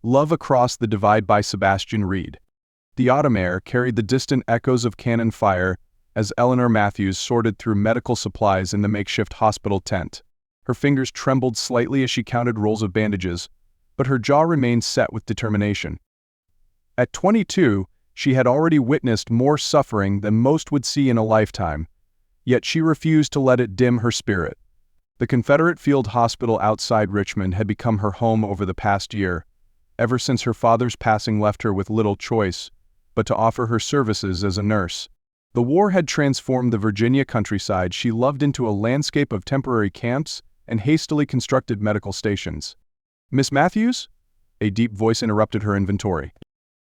Love Across the Divide by Sebastian Reid. The autumn air carried the distant echoes of cannon fire as Eleanor Matthews sorted through medical supplies in the makeshift hospital tent. Her fingers trembled slightly as she counted rolls of bandages, but her jaw remained set with determination. At 22, she had already witnessed more suffering than most would see in a lifetime, yet she refused to let it dim her spirit. The Confederate Field Hospital outside Richmond had become her home over the past year, ever since her father's passing left her with little choice but to offer her services as a nurse. The war had transformed the Virginia countryside she loved into a landscape of temporary camps and hastily constructed medical stations. "Miss Matthews?" A deep voice interrupted her inventory.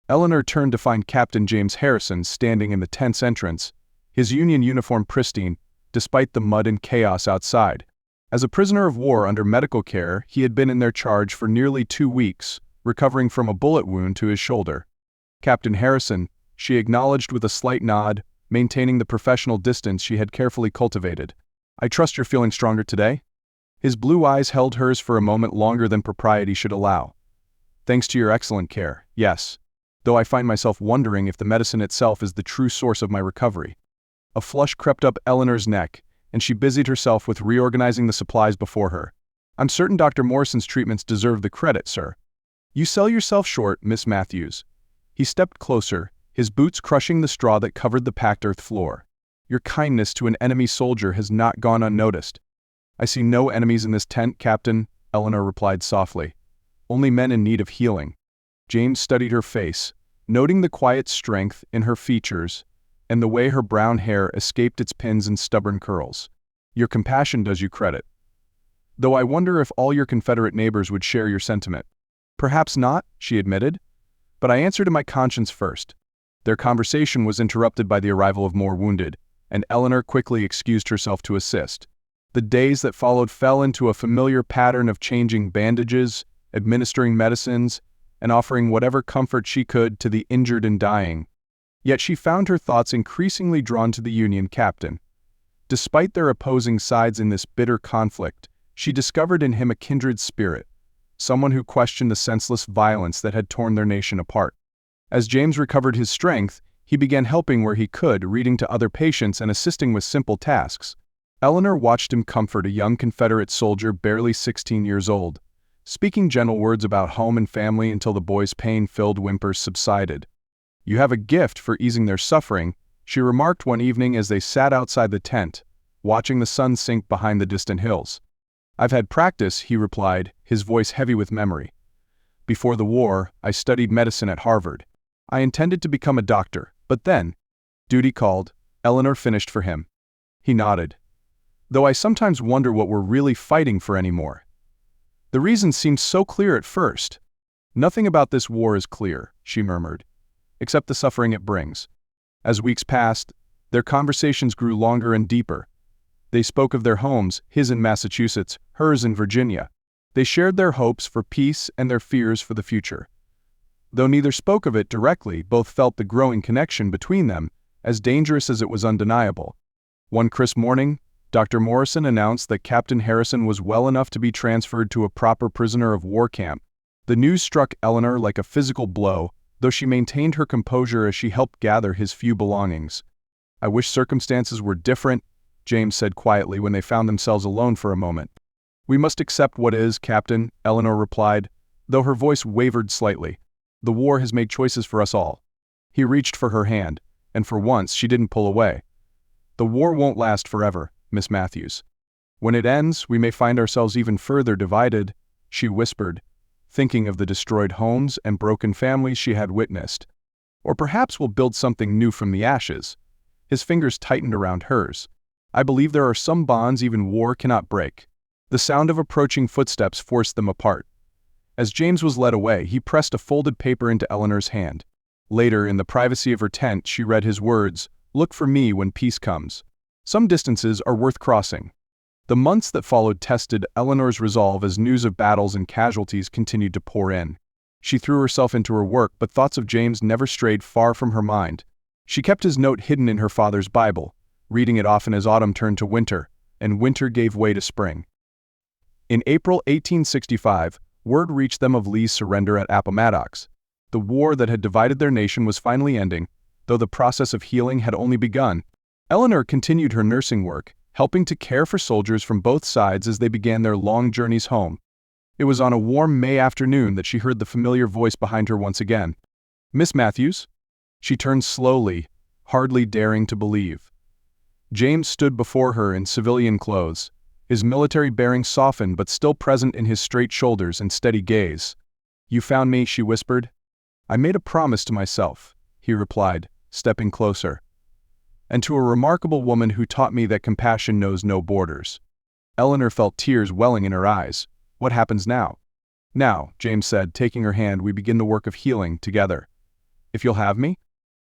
Eleanor turned to find Captain James Harrison standing in the tent's entrance, his Union uniform pristine, despite the mud and chaos outside. As a prisoner of war under medical care, he had been in their charge for nearly 2 weeks, recovering from a bullet wound to his shoulder. "Captain Harrison," she acknowledged with a slight nod, maintaining the professional distance she had carefully cultivated. "I trust you're feeling stronger today?" His blue eyes held hers for a moment longer than propriety should allow. "Thanks to your excellent care, yes. Though I find myself wondering if the medicine itself is the true source of my recovery." A flush crept up Eleanor's neck, and she busied herself with reorganizing the supplies before her. "I'm certain Dr. Morrison's treatments deserve the credit, sir." "You sell yourself short, Miss Matthews." He stepped closer, his boots crushing the straw that covered the packed earth floor. "Your kindness to an enemy soldier has not gone unnoticed." "I see no enemies in this tent, Captain," Eleanor replied softly. "Only men in need of healing." James studied her face, noting the quiet strength in her features and the way her brown hair escaped its pins and stubborn curls. "Your compassion does you credit. Though I wonder if all your Confederate neighbors would share your sentiment." "Perhaps not," she admitted, "but I answer to my conscience first." Their conversation was interrupted by the arrival of more wounded, and Eleanor quickly excused herself to assist. The days that followed fell into a familiar pattern of changing bandages, administering medicines, and offering whatever comfort she could to the injured and dying. Yet she found her thoughts increasingly drawn to the Union captain. Despite their opposing sides in this bitter conflict, she discovered in him a kindred spirit, someone who questioned the senseless violence that had torn their nation apart. As James recovered his strength, he began helping where he could, reading to other patients and assisting with simple tasks. Eleanor watched him comfort a young Confederate soldier barely 16 years old, speaking gentle words about home and family until the boy's pain-filled whimpers subsided. "You have a gift for easing their suffering," she remarked one evening as they sat outside the tent, watching the sun sink behind the distant hills. "I've had practice," he replied, his voice heavy with memory. "Before the war, I studied medicine at Harvard. I intended to become a doctor, but then duty called." Eleanor finished for him. He nodded. "Though I sometimes wonder what we're really fighting for anymore. The reason seemed so clear at first." "Nothing about this war is clear," she murmured, "except the suffering it brings." As weeks passed, their conversations grew longer and deeper. They spoke of their homes, his in Massachusetts, hers in Virginia. They shared their hopes for peace and their fears for the future. Though neither spoke of it directly, both felt the growing connection between them, as dangerous as it was undeniable. One crisp morning, Dr. Morrison announced that Captain Harrison was well enough to be transferred to a proper prisoner of war camp. The news struck Eleanor like a physical blow, though she maintained her composure as she helped gather his few belongings. "I wish circumstances were different," James said quietly when they found themselves alone for a moment. "We must accept what is, Captain," Eleanor replied, though her voice wavered slightly. "The war has made choices for us all." He reached for her hand, and for once she didn't pull away. "The war won't last forever, Miss Matthews. When it ends, we may find ourselves even further divided," she whispered, thinking of the destroyed homes and broken families she had witnessed. "Or perhaps we'll build something new from the ashes." His fingers tightened around hers. "I believe there are some bonds even war cannot break." The sound of approaching footsteps forced them apart. As James was led away, he pressed a folded paper into Eleanor's hand. Later, in the privacy of her tent, she read his words, "Look for me when peace comes. Some distances are worth crossing." The months that followed tested Eleanor's resolve as news of battles and casualties continued to pour in. She threw herself into her work, but thoughts of James never strayed far from her mind. She kept his note hidden in her father's Bible, reading it often as autumn turned to winter, and winter gave way to spring. In April 1865, Word reached them of Lee's surrender at Appomattox. The war that had divided their nation was finally ending, though the process of healing had only begun. Eleanor continued her nursing work, helping to care for soldiers from both sides as they began their long journeys home. It was on a warm May afternoon that she heard the familiar voice behind her once again. "Miss Matthews?" She turned slowly, hardly daring to believe. James stood before her in civilian clothes, his military bearing softened but still present in his straight shoulders and steady gaze. "You found me," she whispered. "I made a promise to myself," he replied, stepping closer. "And to a remarkable woman who taught me that compassion knows no borders." Eleanor felt tears welling in her eyes. "What happens now?" "Now," James said, taking her hand, "we begin the work of healing together. If you'll have me?"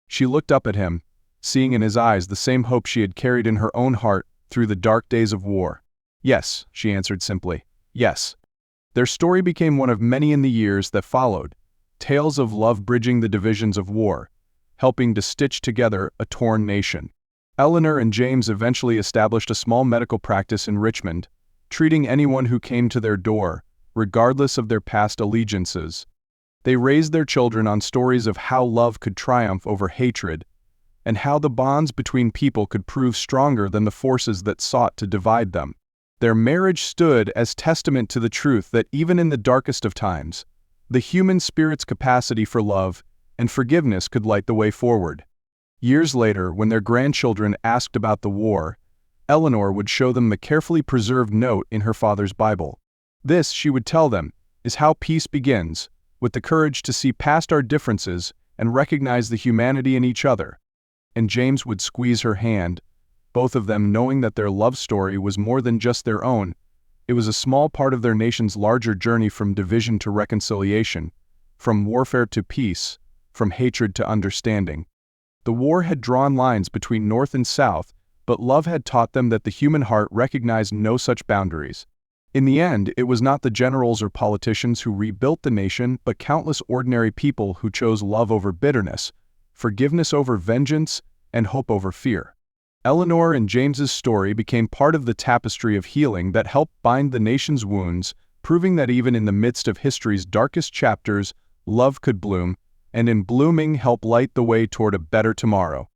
She looked up at him, seeing in his eyes the same hope she had carried in her own heart through the dark days of war. "Yes," she answered simply. "Yes." Their story became one of many in the years that followed, tales of love bridging the divisions of war, helping to stitch together a torn nation. Eleanor and James eventually established a small medical practice in Richmond, treating anyone who came to their door, regardless of their past allegiances. They raised their children on stories of how love could triumph over hatred, and how the bonds between people could prove stronger than the forces that sought to divide them. Their marriage stood as testament to the truth that even in the darkest of times, the human spirit's capacity for love and forgiveness could light the way forward. Years later, when their grandchildren asked about the war, Eleanor would show them the carefully preserved note in her father's Bible. "This," she would tell them, "is how peace begins, with the courage to see past our differences and recognize the humanity in each other." And James would squeeze her hand, both of them knowing that their love story was more than just their own. It was a small part of their nation's larger journey from division to reconciliation, from warfare to peace, from hatred to understanding. The war had drawn lines between North and South, but love had taught them that the human heart recognized no such boundaries. In the end, it was not the generals or politicians who rebuilt the nation, but countless ordinary people who chose love over bitterness, forgiveness over vengeance, and hope over fear. Eleanor and James's story became part of the tapestry of healing that helped bind the nation's wounds, proving that even in the midst of history's darkest chapters, love could bloom, and in blooming help light the way toward a better tomorrow.